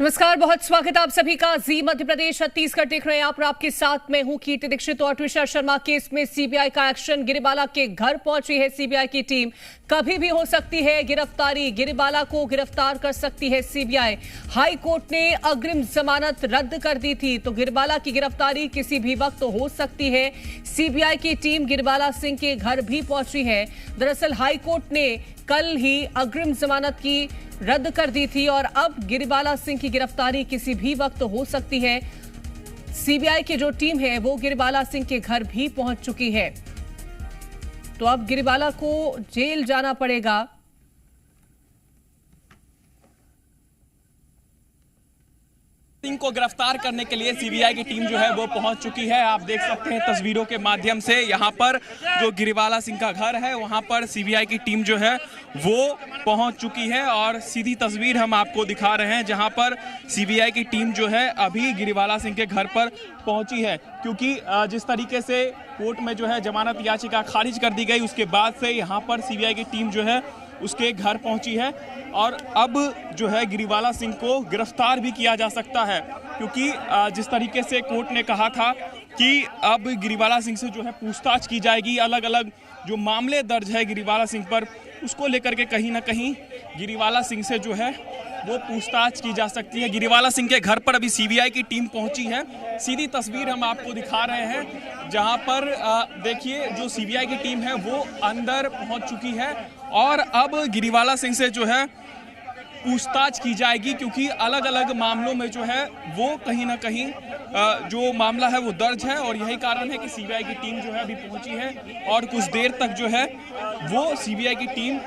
नमस्कार, बहुत स्वागत आप सभी का। जी मध्य प्रदेश छत्तीसगढ़ देख रहे हैं आप और आपके साथ मैं हूं कीर्ति दीक्षित। और तुषार शर्मा केस में सीबीआई का एक्शन। गिरिबाला के घर पहुंची है सीबीआई की टीम। कभी भी हो सकती है गिरफ्तारी, गिरिबाला को गिरफ्तार कर सकती है सीबीआई। हाई कोर्ट ने अग्रिम जमानत रद्द कर दी थी, तो गिरिबाला की गिरफ्तारी किसी भी वक्त हो सकती है। सीबीआई की टीम गिरिबाला सिंह के घर भी पहुंची है। दरअसल हाई कोर्ट ने कल ही अग्रिम जमानत की रद्द कर दी थी और अब गिरिबाला सिंह की गिरफ्तारी किसी भी वक्त हो सकती है। सीबीआई की जो टीम है वो गिरिबाला सिंह के घर भी पहुंच चुकी है। तो अब गिरिबाला को जेल जाना पड़ेगा। सिंह को गिरफ्तार करने के लिए सीबीआई की टीम जो है वो पहुंच चुकी है। आप देख सकते हैं तस्वीरों के माध्यम से यहाँ पर जो गिरिबाला सिंह का घर है वहाँ पर सीबीआई की टीम जो है वो पहुंच चुकी है। और सीधी तस्वीर हम आपको दिखा रहे हैं जहाँ पर सीबीआई की टीम जो है अभी गिरिबाला सिंह के घर पर पहुंची है, क्योंकि जिस तरीके से कोर्ट में जो है जमानत याचिका खारिज कर दी गई उसके बाद से यहाँ पर सीबीआई की टीम जो है उसके घर पहुंची है। और अब जो है गिरिबाला सिंह को गिरफ्तार भी किया जा सकता है, क्योंकि जिस तरीके से कोर्ट ने कहा था कि अब गिरिबाला सिंह से जो है पूछताछ की जाएगी, अलग अलग जो मामले दर्ज है गिरिबाला सिंह पर उसको लेकर के कहीं ना कहीं गिरिबाला सिंह से जो है वो पूछताछ की जा सकती है। गिरिबाला सिंह के घर पर अभी सीबीआई की टीम पहुंची है। सीधी तस्वीर हम आपको दिखा रहे हैं जहां पर देखिए जो सीबीआई की टीम है वो अंदर पहुंच चुकी है और अब गिरिबाला सिंह से जो है पूछताछ की जाएगी, क्योंकि अलग अलग मामलों में जो है वो कहीं ना कहीं जो मामला है वो दर्ज है। और यही कारण है कि सीबीआई की टीम जो है अभी पहुंची है और कुछ देर तक जो है वो सीबीआई की टीम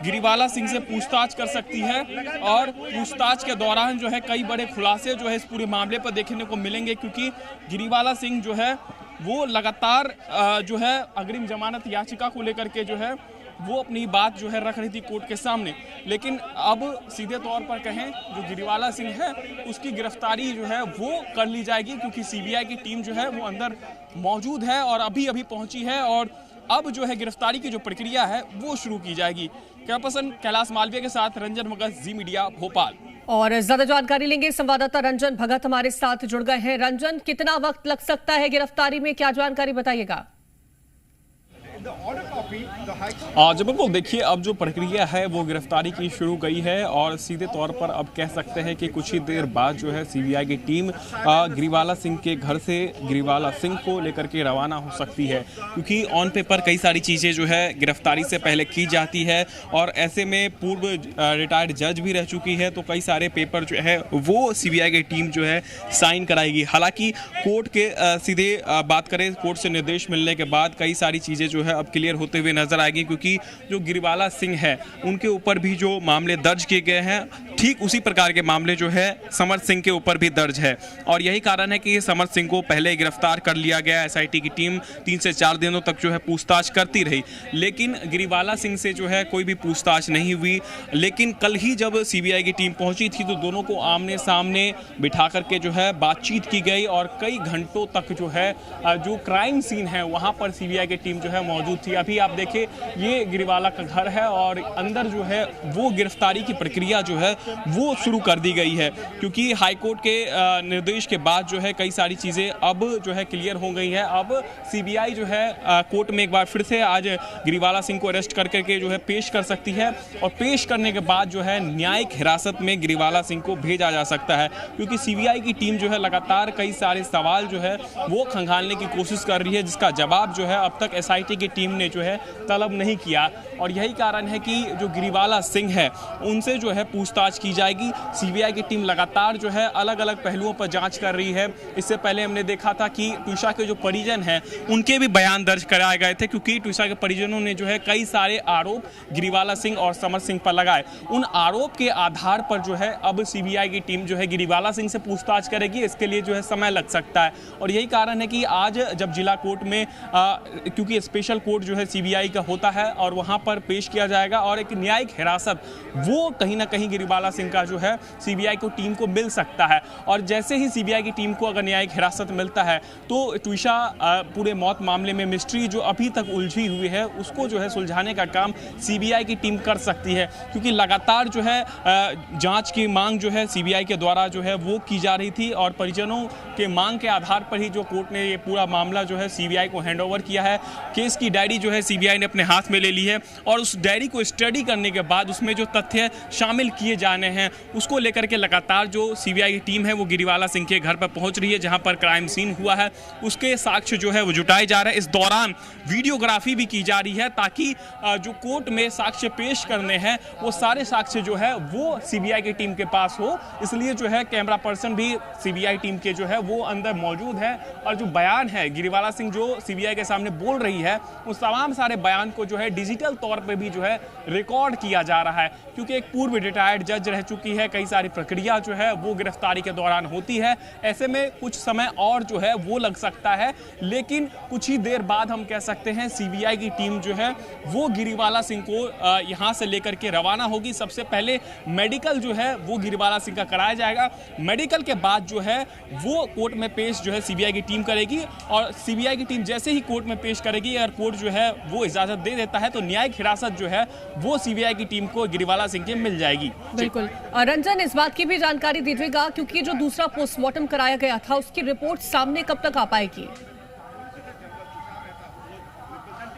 गिरिबाला सिंह से पूछताछ कर सकती है। और पूछताछ के दौरान जो है कई बड़े खुलासे जो है इस पूरे मामले पर देखने को मिलेंगे, क्योंकि गिरिबाला सिंह जो है वो लगातार जो है अग्रिम जमानत याचिका को लेकर के जो है वो अपनी बात जो है रख रही थी कोर्ट के सामने। लेकिन अब सीधे तौर पर कहें जो गिरिबाला सिंह है उसकी गिरफ्तारी जो है वो कर ली जाएगी, क्योंकि सीबीआई की टीम जो है वो अंदर मौजूद है और अभी अभी पहुंची है। और अब जो है गिरफ्तारी की जो प्रक्रिया है वो शुरू की जाएगी। कैमरापर्सन कैलाश मालवीय के साथ रंजन भगत, जी मीडिया, भोपाल। और ज्यादा जानकारी लेंगे, संवाददाता रंजन भगत हमारे साथ जुड़ गए हैं। रंजन, कितना वक्त लग सकता है गिरफ्तारी में, क्या जानकारी बताइएगा? जी बिल्कुल, देखिए अब जो प्रक्रिया है वो गिरफ्तारी की शुरू गई है और सीधे तौर पर अब कह सकते हैं कि कुछ ही देर बाद जो है सीबीआई की टीम गिरिबाला सिंह के घर से गिरिबाला सिंह को लेकर के रवाना हो सकती है, क्योंकि ऑन पेपर कई सारी चीज़ें जो है गिरफ्तारी से पहले की जाती है। और ऐसे में पूर्व रिटायर्ड जज भी रह चुकी है, तो कई सारे पेपर जो है वो सीबीआई की टीम जो है साइन कराएगी। हालांकि कोर्ट के सीधे बात करें, कोर्ट से निर्देश मिलने के बाद कई सारी चीज़ें जो है अब क्लियर होते हुए नजर आएगी, क्योंकि जो गिरिबाला सिंह है उनके ऊपर भी जो मामले दर्ज किए गए हैं ठीक उसी प्रकार के मामले जो है समर सिंह के ऊपर भी दर्ज है। और यही कारण है कि समर सिंह को पहले गिरफ्तार कर लिया गया। एसआईटी की टीम 3 से 4 दिनों तक जो है पूछताछ करती रही, लेकिन गिरिबाला सिंह से जो है कोई भी पूछताछ नहीं हुई। लेकिन कल ही जब सीबीआई की टीम पहुंची थी तो दोनों को आमने सामने बिठा करके जो है बातचीत की गई और कई घंटों तक जो है जो क्राइम सीन है वहां पर सीबीआई की टीम जो है मौजूद थी। अभी आप देखिए ये गिरिबाला का घर है और अंदर जो है वो गिरफ्तारी की प्रक्रिया जो है वो शुरू कर दी गई है, क्योंकि हाईकोर्ट के निर्देश के बाद जो है कई सारी चीज़ें अब जो है क्लियर हो गई है। अब सीबीआई जो है कोर्ट में एक बार फिर से आज गिरिबाला सिंह को अरेस्ट कर करके जो है पेश कर सकती है और पेश करने के बाद जो है न्यायिक हिरासत में गिरिबाला सिंह को भेजा जा सकता है, क्योंकि सीबीआई की टीम जो है लगातार कई सारे सवाल जो है वो खंगालने की कोशिश कर रही है, जिसका जवाब जो है अब तक एसआईटी की टीम ने जो है तलब नहीं किया। और यही कारण है कि जो गिरिबाला सिंह है उनसे जो है पूछताछ की जाएगी। सीबीआई की टीम लगातार जो है अलग अलग पहलुओं पर जांच कर रही है। इससे पहले हमने देखा था कि ट्विशा के जो परिजन हैं उनके भी बयान दर्ज कराए गए थे, क्योंकि ट्विशा के परिजनों ने जो है कई सारे आरोप गिरिबाला सिंह और समर सिंह पर लगाए। उन आरोप के आधार पर जो है अब सीबीआई की टीम जो है गिरिबाला सिंह से पूछताछ करेगी। इसके लिए जो है समय लग सकता है और यही कारण है कि आज जब जिला कोर्ट में क्योंकि स्पेशल कोर्ट जो है सीबीआई का होता है और वहां पर पेश किया जाएगा और एक न्यायिक हिरासत वो कहीं ना कहीं गिरिबाला सिंह का जो है सीबीआई को टीम को मिल सकता है। और जैसे ही सीबीआई की टीम को अगर न्यायिक हिरासत मिलता है तो ट्विशा पूरे मौत मामले में मिस्ट्री जो अभी तक उलझी हुई है उसको जो है सुलझाने का काम सीबीआई की टीम कर सकती है, क्योंकि लगातार जो है जांच की मांग जो है सीबीआई के द्वारा जो है वो की जा रही थी और परिजनों के मांग के आधार पर ही जो कोर्ट ने ये पूरा मामला जो है सीबीआई को हैंडओवर किया है। केस की डायरी जो है सीबीआई ने अपने हाथ में ले ली है और उस डायरी को स्टडी करने के बाद उसमें जो तथ्य शामिल किए जाने हैं उसको लेकर के लगातार जो सीबीआई की टीम है वो गिरिबाला सिंह के घर पर पहुंच रही है, जहां पर क्राइम सीन हुआ है उसके साक्ष्य जो है वो जुटाए जा रहे हैं। इस दौरान वीडियोग्राफी भी की जा रही है ताकि जो कोर्ट में साक्ष्य पेश करने हैं वो सारे साक्ष्य जो है वो सीबीआई की टीम के पास हो, इसलिए जो है कैमरा पर्सन भी सीबीआई टीम के जो है वो अंदर मौजूद है। और जो बयान है गिरिबाला सिंह जो सीबीआई के सामने बोल रही है उस तमाम सारे बयान को जो है डिजिटल तौर पे भी जो है रिकॉर्ड किया जा रहा है, क्योंकि एक पूर्व रिटायर्ड जज रह चुकी है, कई सारी प्रक्रिया जो है वो गिरफ्तारी के दौरान होती है, ऐसे में कुछ समय और जो है वो लग सकता है। लेकिन कुछ ही देर बाद हम कह सकते हैं सीबीआई की टीम जो है वो गिरिबाला सिंह को यहां से लेकर के रवाना होगी। सबसे पहले मेडिकल जो है वो गिरिबाला सिंह का कराया जाएगा, मेडिकल के बाद जो है वो कोर्ट में पेश जो है सीबीआई की टीम करेगी और सीबीआई की टीम जैसे ही कोर्ट में पेश करेगी और कोर्ट जो है वो इजाजत दे देता है तो न्यायिक हिरासत जो है वो सीबीआई की टीम को गिरिबाला सिंह के मिल जाएगी। बिल्कुल रंजन, इस बात की भी जानकारी दीजिएगा क्योंकि जो दूसरा पोस्टमार्टम कराया गया था उसकी रिपोर्ट सामने कब तक आ पाएगी?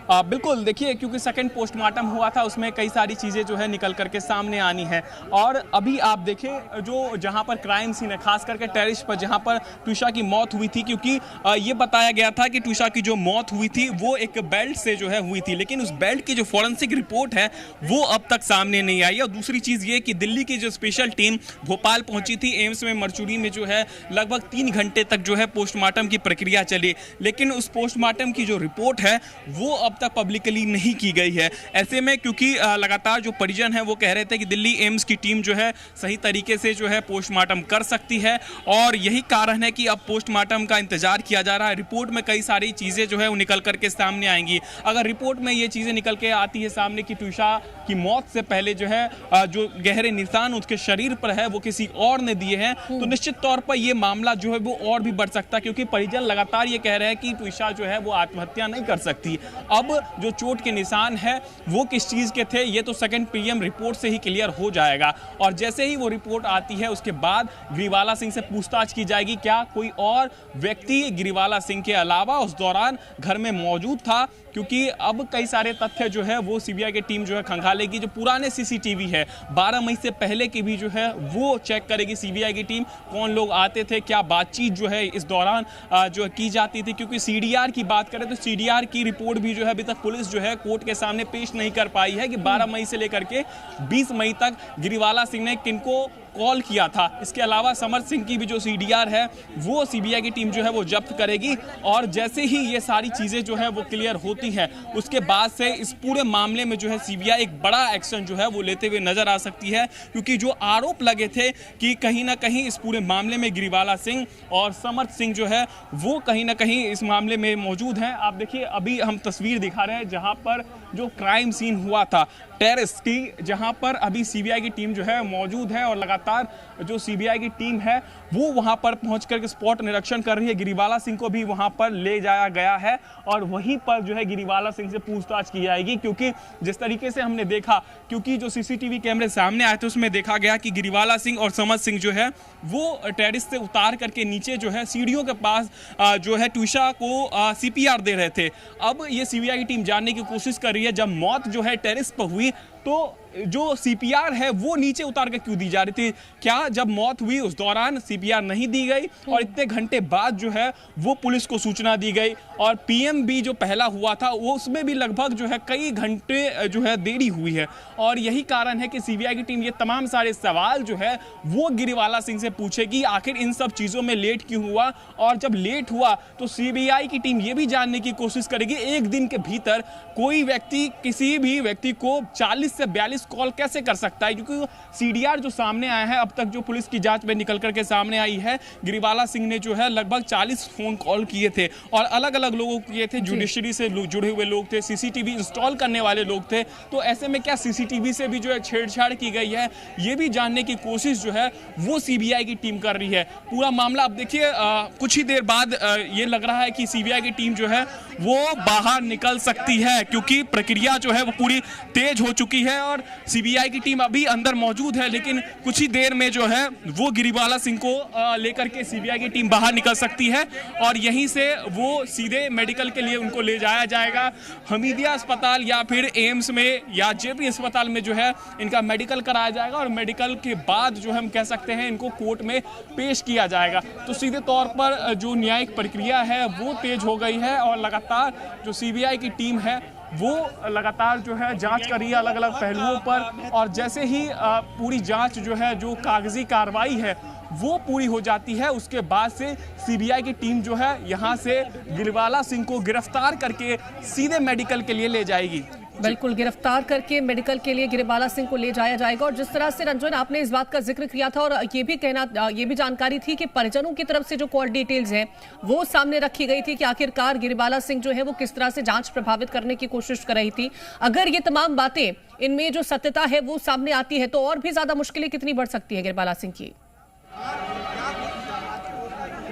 बिल्कुल, देखिए क्योंकि सेकंड पोस्टमार्टम हुआ था उसमें कई सारी चीज़ें जो है निकल करके सामने आनी है और अभी आप देखें जो जहां पर क्राइम सीन है खास करके टेरिस पर जहां पर ट्विशा की मौत हुई थी, क्योंकि ये बताया गया था कि ट्विशा की जो मौत हुई थी वो एक बेल्ट से जो है हुई थी, लेकिन उस बेल्ट की जो फॉरेंसिक रिपोर्ट है वो अब तक सामने नहीं आई। और दूसरी चीज़ ये कि दिल्ली की जो स्पेशल टीम भोपाल पहुंची थी, एम्स में मरचुरी में जो है लगभग 3 घंटे तक जो है पोस्टमार्टम की प्रक्रिया चली, लेकिन उस पोस्टमार्टम की जो रिपोर्ट है वो अब तक पब्लिकली नहीं की गई है। ऐसे में क्योंकि लगातार जो परिजन है वो कह रहे थे कि दिल्ली एम्स की टीम जो है सही तरीके से जो है पोस्टमार्टम कर सकती है और यही कारण है कि अब पोस्टमार्टम का इंतजार किया जा रहा है। रिपोर्ट में कई सारी चीजें जो है वो निकल करके सामने आएंगी। अगर रिपोर्ट में ये चीजें निकल के आती है सामने कि ट्विशा की मौत से पहले जो है जो गहरे निशान उसके शरीर पर है वो किसी और ने दिए हैं तो निश्चित तौर पर यह मामला जो है वो और भी बढ़ सकता है, क्योंकि परिजन लगातार ये कह रहे हैं कि ट्विशा जो है वो आत्महत्या नहीं कर सकती। अब जो चोट के निशान है वो किस चीज के थे ये तो सेकंड पीएम रिपोर्ट से ही क्लियर हो जाएगा और जैसे ही वो रिपोर्ट आती है उसके बाद गिरिबाला सिंह से पूछताछ की जाएगी क्या कोई और व्यक्ति गिरिबाला सिंह के अलावा उस दौरान घर में मौजूद था, क्योंकि अब कई सारे तथ्य जो है वो सीबीआई की टीम जो है खंगालेगी। जो पुराने सीसीटीवी है 12 मई से पहले की भी जो है वो चेक करेगी सीबीआई की टीम, कौन लोग आते थे, क्या बातचीत जो है इस दौरान जो की जाती थी। क्योंकि सीडीआर की बात करें तो सीडीआर की रिपोर्ट भी जो है अभी तक पुलिस जो है कोर्ट के सामने पेश नहीं कर पाई है कि 12 मई से लेकर के 20 मई तक गिरिबाला सिंह ने किनको कॉल किया था। इसके अलावा समर सिंह की भी जो सीडीआर है वो सीबीआई की टीम जो है वो जब्त करेगी और जैसे ही ये सारी चीजें जो है वो क्लियर होती है उसके बाद से इस पूरे मामले में जो है सीबीआई एक बड़ा एक्शन जो है वो लेते हुए नजर आ सकती है, क्योंकि जो आरोप लगे थे कि कहीं ना कहीं इस पूरे मामले में गिरिबाला सिंह और समर सिंह जो है वो कहीं ना कहीं इस मामले में मौजूद हैं। आप देखिए अभी हम तस्वीर दिखा रहे हैं जहां पर जो क्राइम सीन हुआ था टेरेस की, जहां पर अभी सीबीआई की टीम जो है मौजूद है और लगातार जो सीबीआई की टीम है वो वहां पर पहुंचकर के स्पॉट निरीक्षण कर रही है। गिरिबाला सिंह को भी वहां पर ले जाया गया है और वहीं पर जो है गिरिबाला सिंह से पूछताछ की जाएगी, क्योंकि जिस तरीके से हमने देखा, क्योंकि जो सीसीटीवी कैमरे सामने आए थे उसमें देखा गया कि गिरिबाला सिंह और समर सिंह जो है वो टेरेस से उतार करके नीचे जो है सीढ़ियों के पास जो है ट्विशा को सीपीआर दे रहे थे। अब ये सीबीआई की टीम जानने की कोशिश कर रही है जब मौत जो है टेरेस पर हुई तो जो सीपीआर है वो नीचे उतार के क्यों दी जा रही थी, क्या जब मौत हुई उस दौरान सीपीआर नहीं दी गई और इतने घंटे बाद जो है वो पुलिस को सूचना दी गई और पीएम भी जो पहला हुआ था वो उसमें भी लगभग जो है कई घंटे जो है देरी हुई है और यही कारण है कि सीबीआई की टीम ये तमाम सारे सवाल जो है वो गिरिबाला सिंह से पूछेगी आखिर इन सब चीजों में लेट क्यों हुआ, और जब लेट हुआ तो सीबीआई की टीम ये भी जानने की कोशिश करेगी एक दिन के भीतर कोई व्यक्ति किसी भी व्यक्ति को 40 से 42 कॉल कैसे कर सकता है, क्योंकि सीडीआर जो सामने आया है अब तक जो पुलिस की जांच में निकल करके सामने आई है, गिरिबाला सिंह ने जो है लगभग 40 फोन कॉल किए थे और अलग अलग लोगों को किए थे, जुडिशरी से जुड़े हुए लोग थे, सीसीटीवी इंस्टॉल करने वाले लोग थे। तो ऐसे में क्या सीसीटीवी से भी जो है छेड़छाड़ की गई है, ये भी जानने की कोशिश जो है वो सीबीआई की टीम कर रही है। पूरा मामला अब देखिए कुछ ही देर बाद ये लग रहा है कि सीबीआई की टीम जो है वो बाहर निकल सकती है, क्योंकि प्रक्रिया जो है वो पूरी तेज हो चुकी है और सीबीआई की टीम अभी अंदर मौजूद है, लेकिन कुछ ही देर में जो है वो गिरिबाला सिंह को लेकर के सीबीआई की टीम बाहर निकल सकती है और यहीं से वो सीधे मेडिकल के लिए उनको ले जाया जाएगा हमीदिया अस्पताल या फिर एम्स में या जेपी अस्पताल में जो है इनका मेडिकल कराया जाएगा और मेडिकल के बाद जो हम कह सकते हैं इनको कोर्ट में पेश किया जाएगा। तो सीधे तौर पर जो न्यायिक प्रक्रिया है वो तेज हो गई है और लगातार जो सीबीआई की टीम है वो लगातार जो है जांच कर रही है अलग अलग पहलुओं पर, और जैसे ही पूरी जांच जो है जो कागजी कार्रवाई है वो पूरी हो जाती है उसके बाद से सीबीआई की टीम जो है यहां से गिरिबाला सिंह को गिरफ्तार करके सीधे मेडिकल के लिए ले जाएगी। बिल्कुल, गिरफ्तार करके मेडिकल के लिए गिरिबाला सिंह को ले जाया जाएगा। और जिस तरह से रंजन आपने इस बात का जिक्र किया था और ये भी जानकारी थी कि परिजनों की तरफ से जो कॉल डिटेल्स हैं वो सामने रखी गई थी कि आखिरकार गिरिबाला सिंह जो है वो किस तरह से जांच प्रभावित करने की कोशिश कर रही थी। अगर ये तमाम बातें इनमें जो सत्यता है वो सामने आती है तो और भी ज्यादा मुश्किलें कितनी बढ़ सकती है गिरिबाला सिंह की?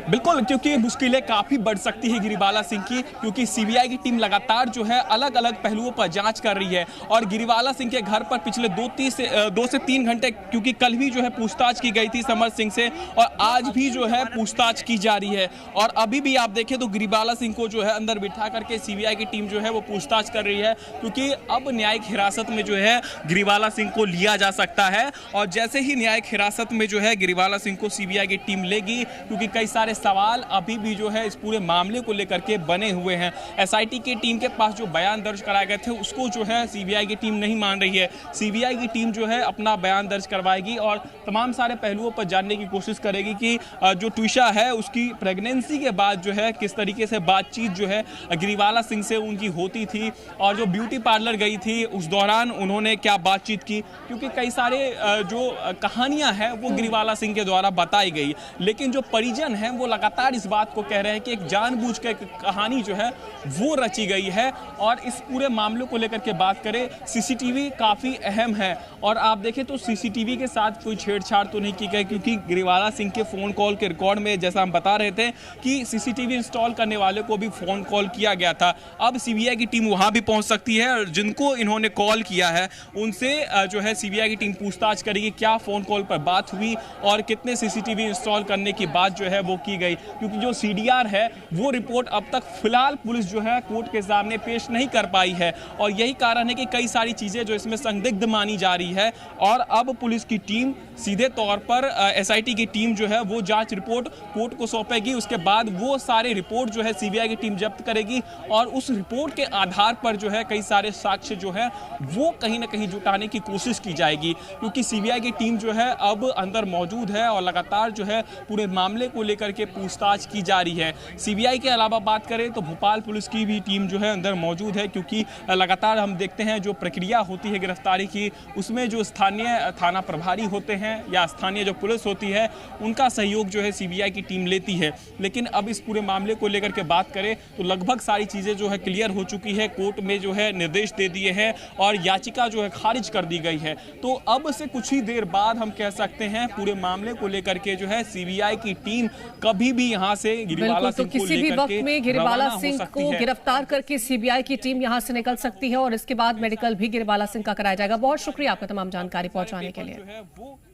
बिल्कुल, क्योंकि मुश्किलें काफ़ी बढ़ सकती है गिरिबाला सिंह की, क्योंकि सीबीआई की टीम लगातार जो है अलग अलग पहलुओं पर जांच कर रही है और गिरिबाला सिंह के घर पर पिछले 2 से 3 घंटे, क्योंकि कल भी जो है पूछताछ की गई थी समर सिंह से और आज भी जो है पूछताछ की जा रही है और अभी भी आप देखें तो गिरिबाला सिंह को जो है अंदर बिठा करके सीबीआई की टीम जो है वो पूछताछ कर रही है, क्योंकि अब न्यायिक हिरासत में जो है गिरिबाला सिंह को लिया जा सकता है और जैसे ही न्यायिक हिरासत में जो है गिरिबाला सिंह को सीबीआई की टीम लेगी, क्योंकि कई सारे सवाल अभी भी जो है इस पूरे मामले को लेकर के बने हुए हैं। एसआईटी की टीम के पास जो बयान दर्ज कराए गए थे उसको जो है सीबीआई की टीम नहीं मान रही है। सीबीआई की टीम जो है अपना बयान दर्ज करवाएगी और तमाम सारे पहलुओं पर जानने की कोशिश करेगी कि जो ट्विशा है उसकी प्रेगनेंसी के बाद जो है किस तरीके से बातचीत जो है गिरिबाला सिंह से उनकी होती थी और जो ब्यूटी पार्लर गई थी उस दौरान उन्होंने क्या बातचीत की, क्योंकि कई सारे जो कहानियां हैं वो गिरिबाला सिंह के द्वारा बताई गई, लेकिन जो परिजन हैं वो लगातार इस बात को कह रहे हैं कि एक जानबूझ के कहानी जो है वो रची गई है। और इस पूरे मामले को लेकर के बात करें, सीसीटीवी काफी अहम है और आप देखें तो सीसीटीवी के साथ कोई छेड़छाड़ तो नहीं की गई, क्योंकि गिरिबाला सिंह के फोन कॉल के रिकॉर्ड में जैसा हम बता रहे थे कि सीसीटीवी इंस्टॉल करने वाले को भी फोन कॉल किया गया था। अब सीबीआई की टीम वहां भी पहुंच सकती है और जिनको इन्होंने कॉल किया है उनसे जो है सीबीआई की टीम पूछताछ करेगी क्या फोन कॉल पर बात हुई और कितने सीसीटीवी इंस्टॉल करने की बात जो है वो की गई, क्योंकि जो सीडीआर है वो रिपोर्ट अब तक फिलहाल पुलिस जो है कोर्ट के सामने पेश नहीं कर पाई है और यही कारण है कि कई सारी चीजें जो इसमें संदिग्ध मानी जा रही है और अब पुलिस की टीम सीधे तौर पर एसआईटी की टीम जो है वो जांच रिपोर्ट कोर्ट को सौंपेगी। उसके बाद वो सारे रिपोर्ट जो है सीबीआई की टीम जब्त करेगी और उस रिपोर्ट के आधार पर जो है कई सारे साक्ष्य जो है वो कहीं ना कहीं जुटाने की कोशिश की जाएगी, क्योंकि सीबीआई की टीम जो है अब अंदर मौजूद है और लगातार जो है पूरे मामले को लेकर के पूछताछ की जा रही है। सीबीआई के अलावा बात करें तो भोपाल पुलिस की भी टीम जो है अंदर मौजूद है, क्योंकि लगातार हम देखते हैं जो प्रक्रिया होती है गिरफ्तारी की उसमें जो स्थानीय थाना प्रभारी होते हैं या स्थानीय जो पुलिस होती है उनका सहयोग जो है सीबीआई की टीम लेती है। लेकिन अब इस पूरे मामले को लेकर के बात करें तो लगभग सारी चीजें जो है क्लियर हो चुकी है, कोर्ट में जो है निर्देश दे दिए हैं और याचिका जो है खारिज कर दी गई है। तो अब से कुछ ही देर बाद हम कह सकते हैं पूरे मामले को लेकर के जो है सीबीआई की टीम कभी भी यहां से गिरिबाला सिंह को किसी भी वक्त में गिरिबाला सिंह को गिरफ्तार करके सीबीआई की टीम यहां से निकल सकती है और इसके बाद मेडिकल भी गिरिबाला सिंह का कराया जाएगा। बहुत शुक्रिया आपका तमाम जानकारी पहुंचाने के लिए।